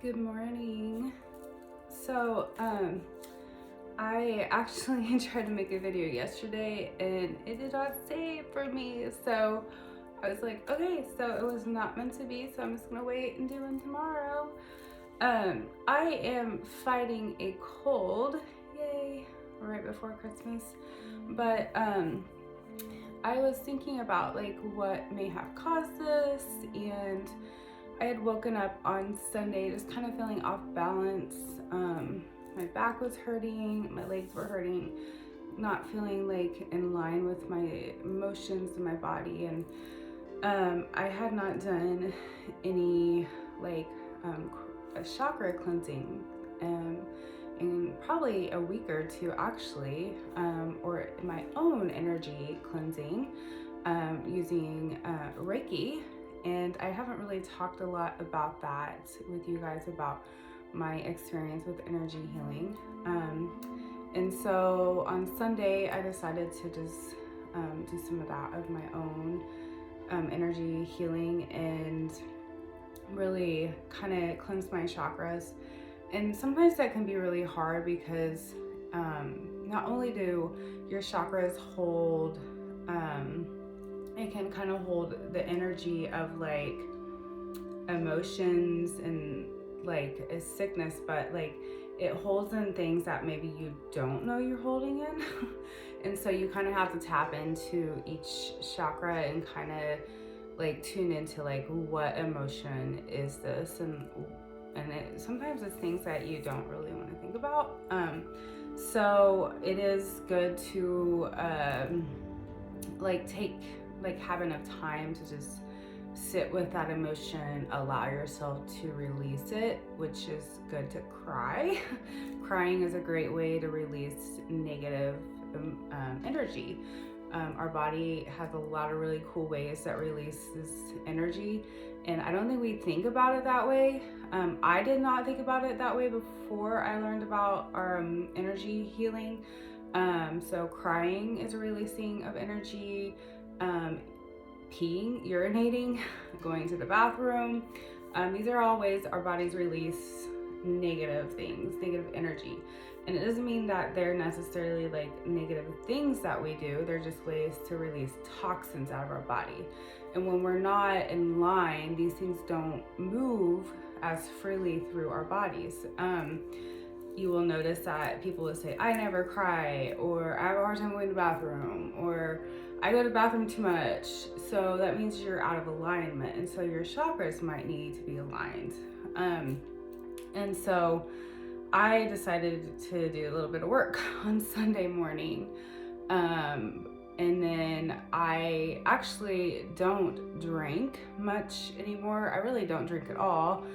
Good morning. So, I actually tried to make a video yesterday and it did not save for me. So I was like, okay, so it was not meant to be. So I'm just gonna wait and do one tomorrow. I am fighting a cold, yay, right before Christmas. But, I was thinking about like what may have caused this, and I had woken up on Sunday just kind of feeling off balance. My back was hurting, my legs were hurting, not feeling like in line with my emotions in my body. And I had not done any like a chakra cleansing in probably a week or two, actually, or my own energy cleansing using Reiki. And I haven't really talked a lot about that with you guys, about my experience with energy healing. And so on Sunday, I decided to just do some of that of my own energy healing and really kind of cleanse my chakras. And sometimes that can be really hard because not only do your chakras hold, it can kind of hold the energy of like emotions and like a sickness, but like it holds in things that maybe you don't know you're holding in. And so you kind of have to tap into each chakra and kind of like tune into like what emotion is this, and sometimes it's things that you don't really want to think about. So it is good to have enough time to just sit with that emotion, allow yourself to release it, which is good to cry. Crying is a great way to release negative energy. Our body has a lot of really cool ways that releases energy, and I don't think we think about it that way. I did not think about it that way before I learned about our energy healing. So crying is a releasing of energy, peeing, urinating, going to the bathroom. These are all ways our bodies release negative things, negative energy. And it doesn't mean that they're necessarily like negative things that we do. They're just ways to release toxins out of our body. And when we're not in line, these things don't move as freely through our bodies. You will notice that people will say, I never cry, or I have a hard time going to the bathroom, or I go to the bathroom too much. So that means you're out of alignment. And so your chakras might need to be aligned. And so I decided to do a little bit of work on Sunday morning. And then I actually don't drink much anymore. I really don't drink at all.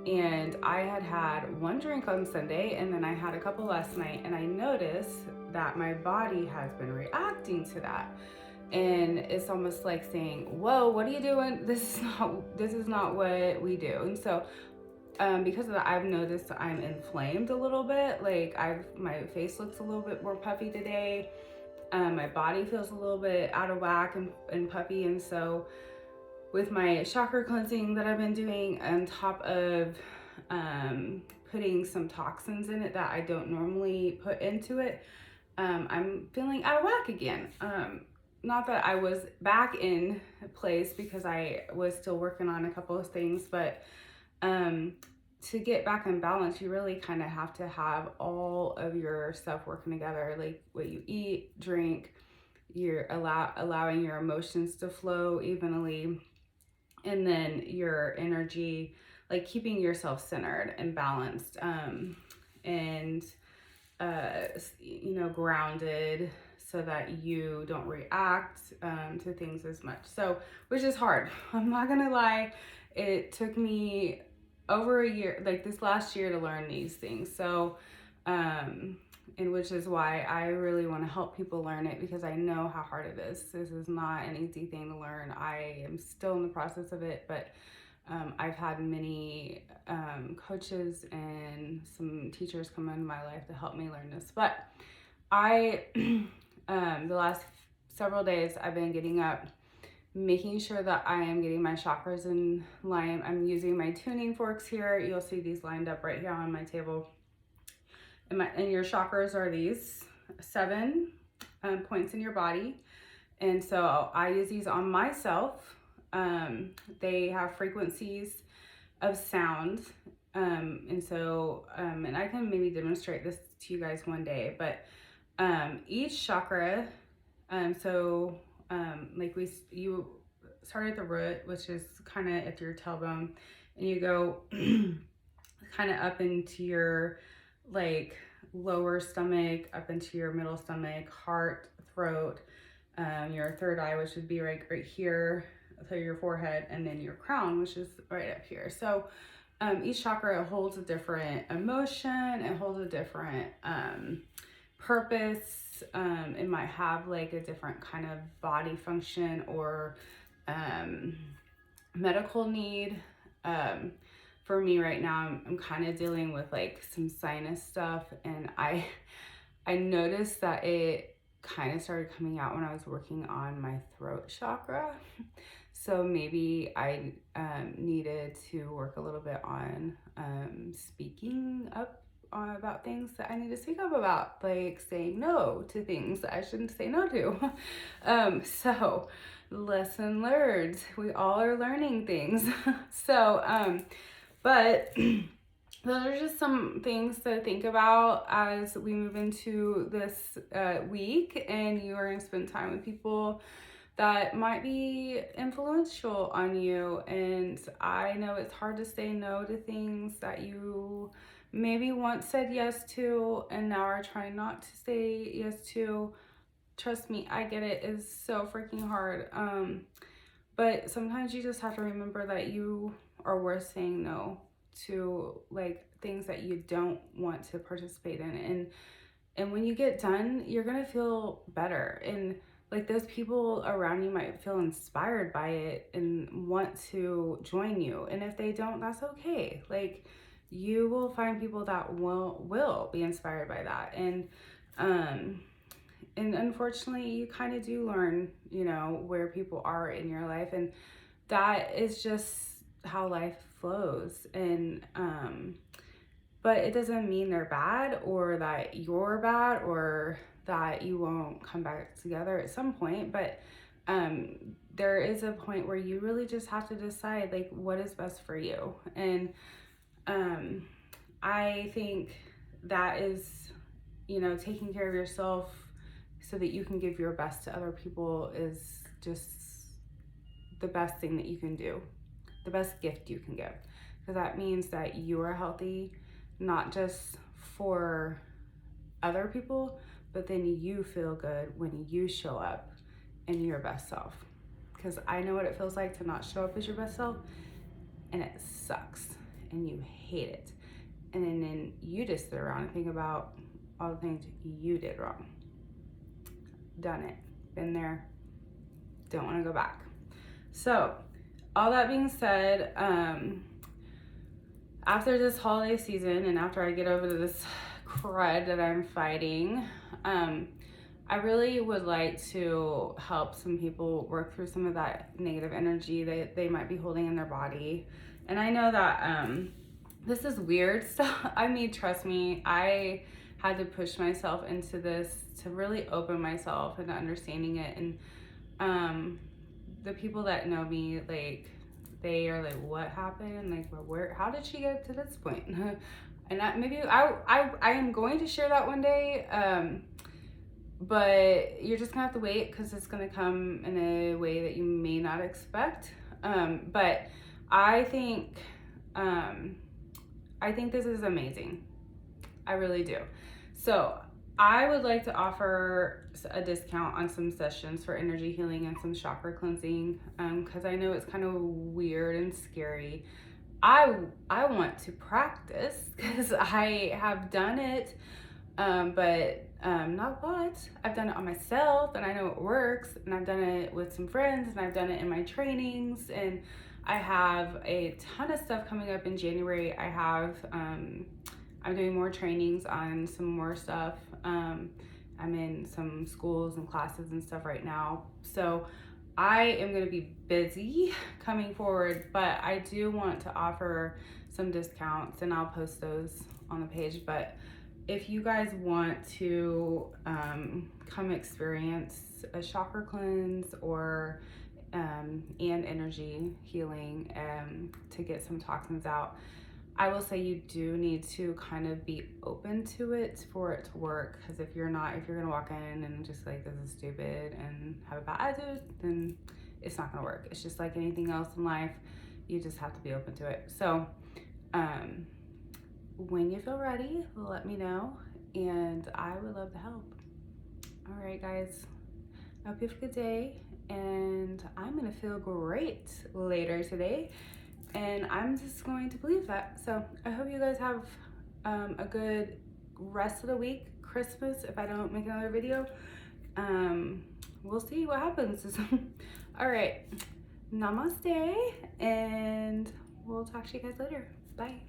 And I had one drink on Sunday, and then I had a couple last night, and I noticed that my body has been reacting to that. And it's almost like saying, whoa, what are you doing? This is not what we do. And so because of that, I've noticed I'm inflamed a little bit. Like my face looks a little bit more puffy today. My body feels a little bit out of whack and puffy. And so with my chakra cleansing that I've been doing, on top of putting some toxins in it that I don't normally put into it, I'm feeling out of whack again. Not that I was back in place, because I was still working on a couple of things, but to get back in balance, you really kind of have to have all of your stuff working together, like what you eat, drink, you're allowing your emotions to flow evenly, and then your energy, like keeping yourself centered and balanced, and grounded, so that you don't react to things as much. So, which is hard. I'm not gonna lie, it took me over a year, like this last year, to learn these things. So, and which is why I really want to help people learn it, because I know how hard it is. This is not an easy thing to learn. I am still in the process of it, but I've had many coaches and some teachers come into my life to help me learn this. But I, the last several days, I've been getting up making sure that I am getting my chakras in line. I'm using my tuning forks here. You'll see these lined up right here on my table. And your chakras are these 7 points in your body. And so I use these on myself. They have frequencies of sound. And I can maybe demonstrate this to you guys one day, but each chakra, you start at the root, which is kind of at your tailbone, and you go kind of up into your like lower stomach, up into your middle stomach, heart, throat, your third eye, which would be right here, so your forehead, and then your crown, which is right up here. So each chakra holds a different emotion, it holds a different purpose. It might have like a different kind of body function or medical need. For me right now, I'm kind of dealing with like some sinus stuff, and I noticed that it kind of started coming out when I was working on my throat chakra. So maybe I needed to work a little bit on speaking up about things that I need to speak up about, like saying no to things that I shouldn't say no to. So lesson learned. We all are learning things. But those are just some things to think about as we move into this week, and you are going to spend time with people that might be influential on you. And I know it's hard to say no to things that you maybe once said yes to and now are trying not to say yes to. Trust me, I get it. It's so freaking hard. But sometimes you just have to remember that you are worth saying no to, like things that you don't want to participate in. And when you get done, you're gonna feel better. And like those people around you might feel inspired by it and want to join you. And if they don't, that's okay. Like you will find people that will be inspired by that. And unfortunately, you kind of do learn, where people are in your life, and that is just how life flows. And but it doesn't mean they're bad, or that you're bad, or that you won't come back together at some point. But there is a point where you really just have to decide like what is best for you. And I think that is, taking care of yourself so that you can give your best to other people is just the best thing that you can do, the best gift you can give, because that means that you are healthy, not just for other people, but then you feel good when you show up in your best self. Because I know what it feels like to not show up as your best self, and it sucks and you hate it. And then you just sit around and think about all the things you did wrong. Done it, been there, don't want to go back. So all that being said, after this holiday season and after I get over this crud that I'm fighting, I really would like to help some people work through some of that negative energy that they might be holding in their body. And I know that this is weird stuff. I mean, trust me, I had to push myself into this to really open myself into understanding it. And the people that know me, like, they are like, what happened? Like, how did she get to this point? And I am going to share that one day. But you're just gonna have to wait, because it's gonna come in a way that you may not expect. But I think this is amazing. I really do. So I would like to offer a discount on some sessions for energy healing and some chakra cleansing, because I know it's kind of weird and scary. I want to practice, because I have done it, but not a lot. I've done it on myself, and I know it works, and I've done it with some friends, and I've done it in my trainings, and I have a ton of stuff coming up in January. I'm doing more trainings on some more stuff. I'm in some schools and classes and stuff right now. So I am going to be busy coming forward, but I do want to offer some discounts, and I'll post those on the page. But if you guys want to come experience a chakra cleanse or and energy healing to get some toxins out, I will say you do need to kind of be open to it for it to work. Because if you're gonna walk in and just like, this is stupid and have a bad attitude, then it's not gonna work. It's just like anything else in life, you just have to be open to it. So when you feel ready, let me know, and I would love to help. All right, guys, I hope you have a good day, and I'm gonna feel great later today. And I'm just going to believe that. So I hope you guys have a good rest of the week, Christmas, if I don't make another video. We'll see what happens. All right, namaste, and we'll talk to you guys later. Bye.